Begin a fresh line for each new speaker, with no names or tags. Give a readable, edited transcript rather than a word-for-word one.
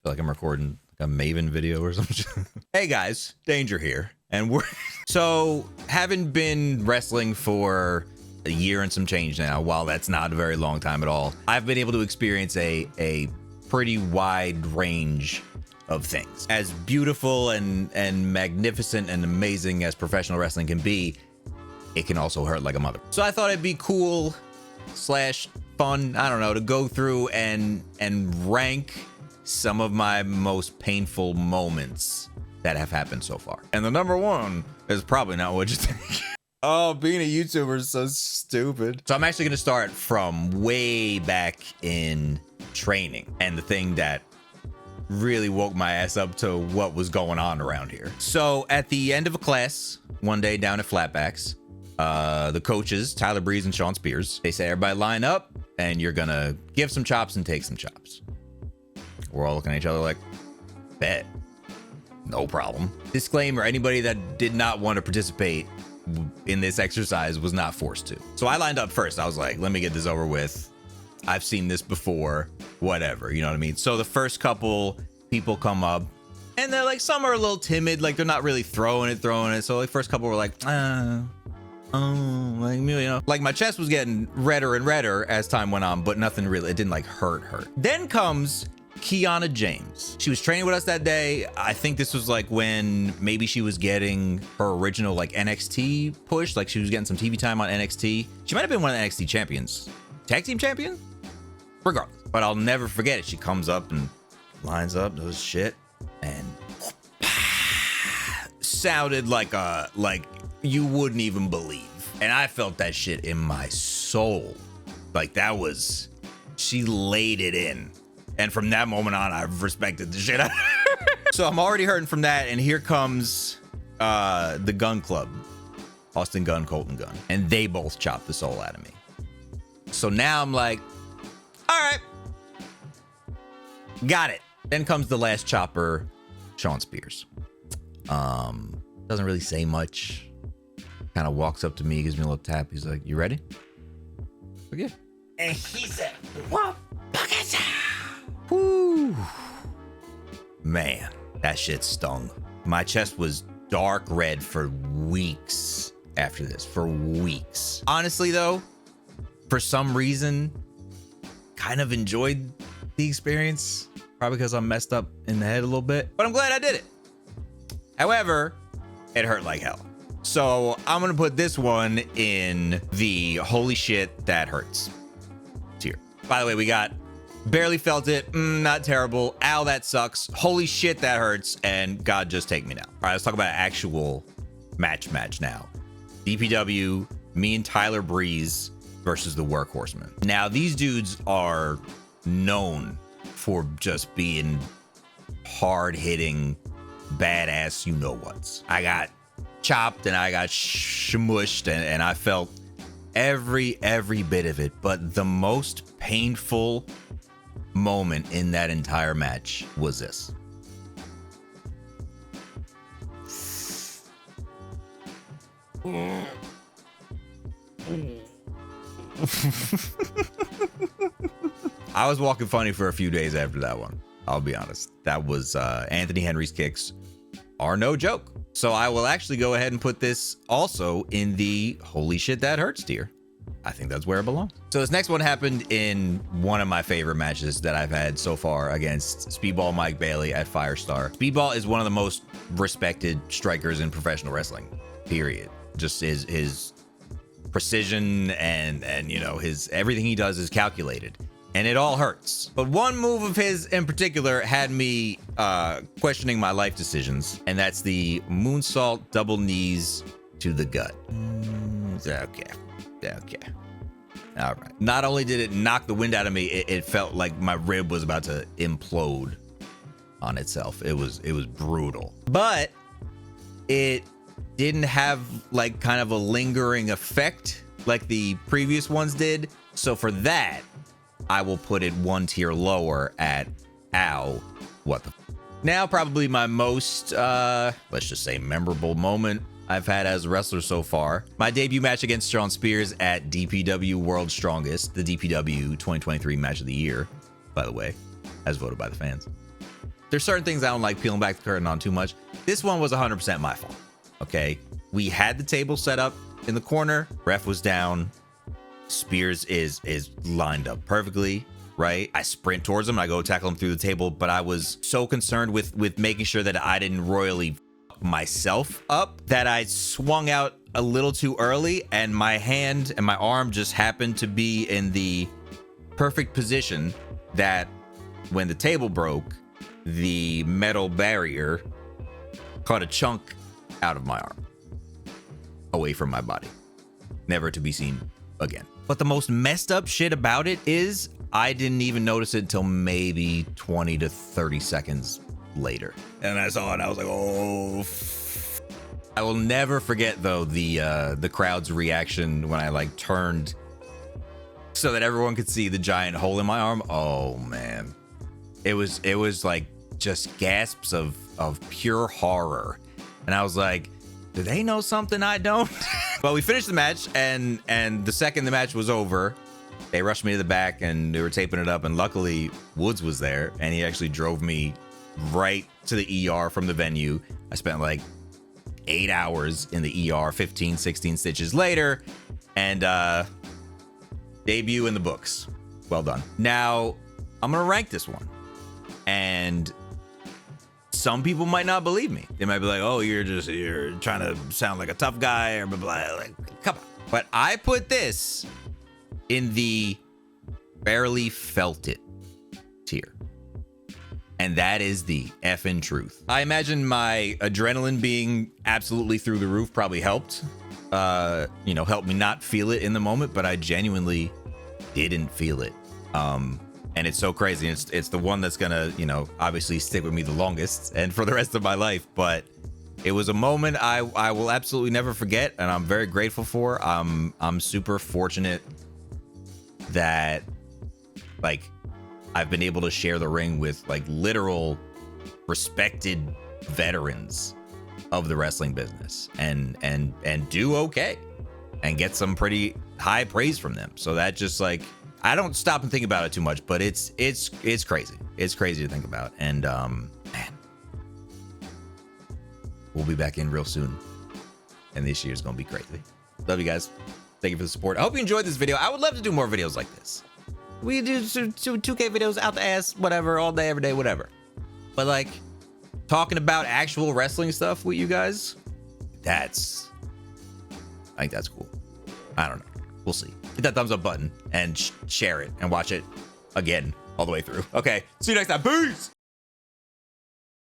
feel like I'm recording a Maven video or something. Hey guys, Danger here. And we're so having been wrestling for a year and some change now, while that's not a very long time at all, I've been able to experience a pretty wide range of things. As beautiful and magnificent and amazing as professional wrestling can be, it can also hurt like a mother. So I thought it'd be cool slash fun, I don't know, to go through and rank some of my most painful moments that have happened so far. And the number one is probably not what you think. Oh, being a YouTuber is so stupid. So I'm actually gonna start from way back in training, and the thing that really woke my ass up to what was going on around here. So at the end of a class one day down at Flatbacks, the coaches, Tyler Breeze and Sean Spears, they say, everybody line up and you're gonna give some chops and take some chops. We're all looking at each other like, bet, no problem. Disclaimer, anybody that did not want to participate in this exercise was not forced to. So I lined up first. I was like, let me get this over with. I've seen this before, whatever, you know what I mean? So the first couple people come up and they're like, some are a little timid, like they're not really throwing it. So like first couple were like, like, you know, like my chest was getting redder and redder as time went on, but nothing really, it didn't like hurt. Then comes Kiana James. She was training with us that day. I think this was like when maybe she was getting her original like NXT push, like she was getting some TV time on NXT. She might have been one of the NXT champions, tag team champion, regardless. But I'll never forget it. She comes up and lines up, does shit, and sounded like you wouldn't even believe. And I felt that shit in my soul. Like that was, she laid it in. And from that moment on, I've respected the shit out of her. So I'm already hurting from that. And here comes the Gun Club, Austin Gunn, Colton Gunn. And they both chopped the soul out of me. So now I'm like, all right, got it. Then comes the last chopper, Sean Spears. Doesn't really say much. Kind of walks up to me, gives me a little tap. He's like, you ready? Like, yeah. And he said, what? Whew. Man, that shit stung. My chest was dark red for weeks after this, for weeks. Honestly though, for some reason, kind of enjoyed the experience. Probably because I'm messed up in the head a little bit, but I'm glad I did it. However, it hurt like hell. So I'm gonna put this one in the holy shit that hurts tier. By the way, we got barely felt it, not terrible, ow that sucks, holy shit that hurts, and God just take me now. All right, let's talk about actual match now. DPW, me and Tyler Breeze versus the Workhorsemen. Now these dudes are known for just being hard-hitting, badass you-know-whats. I got chopped and I got smushed and I felt every bit of it, but the most painful moment in that entire match was this. I was walking funny for a few days after that one. I'll be honest. That was Anthony Henry's kicks are no joke. So I will actually go ahead and put this also in the holy shit that hurts tier. I think that's where it belongs. So this next one happened in one of my favorite matches that I've had so far against Speedball Mike Bailey at Firestar. Speedball is one of the most respected strikers in professional wrestling, period. Just his precision and you know, his everything he does is calculated. And it all hurts. But one move of his in particular had me questioning my life decisions, and that's the moonsault double knees to the gut. Okay. All right. Not only did it knock the wind out of me, it felt like my rib was about to implode on itself. It was brutal. But it didn't have like kind of a lingering effect like the previous ones did. So for that, I will put it one tier lower at ow, what the now probably my most let's just say memorable moment I've had as a wrestler so far. My debut match against Sean Spears at DPW World's Strongest, the DPW 2023 match of the year, by the way, as voted by the fans. there's certain things I don't like peeling back the curtain on too much. This one was 100% my fault. Okay. We had the table set up in the corner. Ref was down. Spears is lined up perfectly, right? I sprint towards him. I go tackle him through the table, but I was so concerned with making sure that I didn't royally fuck myself up that I swung out a little too early, and my hand and my arm just happened to be in the perfect position that when the table broke, the metal barrier caught a chunk out of my arm, away from my body, never to be seen again. But the most messed up shit about it is I didn't even notice it until maybe 20 to 30 seconds later. And I saw it, I was like, oh. I will never forget though the crowd's reaction when I like turned so that everyone could see the giant hole in my arm. Oh man. It was like just gasps of pure horror. And I was like, do they know something I don't? Well, we finished the match, and the second the match was over, they rushed me to the back and they were taping it up, and luckily Woods was there and he actually drove me right to the ER from the venue. I spent like 8 hours in the ER, 15, 16 stitches later, and debut in the books. Well done. Now, I'm gonna rank this one, and some people might not believe me. They might be like, oh, you're trying to sound like a tough guy or blah, blah. Like, come on. But I put this in the barely felt it tier. And that is the effing truth. I imagine my adrenaline being absolutely through the roof probably helped, helped me not feel it in the moment, but I genuinely didn't feel it. And it's so crazy. It's the one that's gonna, obviously stick with me the longest and for the rest of my life. But it was a moment I will absolutely never forget, and I'm very grateful for. I'm super fortunate that like I've been able to share the ring with like literal respected veterans of the wrestling business and do okay and get some pretty high praise from them. So that just like, I don't stop and think about it too much, but it's crazy. It's crazy to think about. And man, we'll be back in real soon. And this year's gonna be crazy. Love you guys. Thank you for the support. I hope you enjoyed this video. I would love to do more videos like this. We do 2K videos out the ass, whatever, all day, every day, whatever. But like talking about actual wrestling stuff with you guys, I think that's cool. I don't know. We'll see. Hit that thumbs up button and share it and watch it again all the way through. Okay, see you next time. Peace.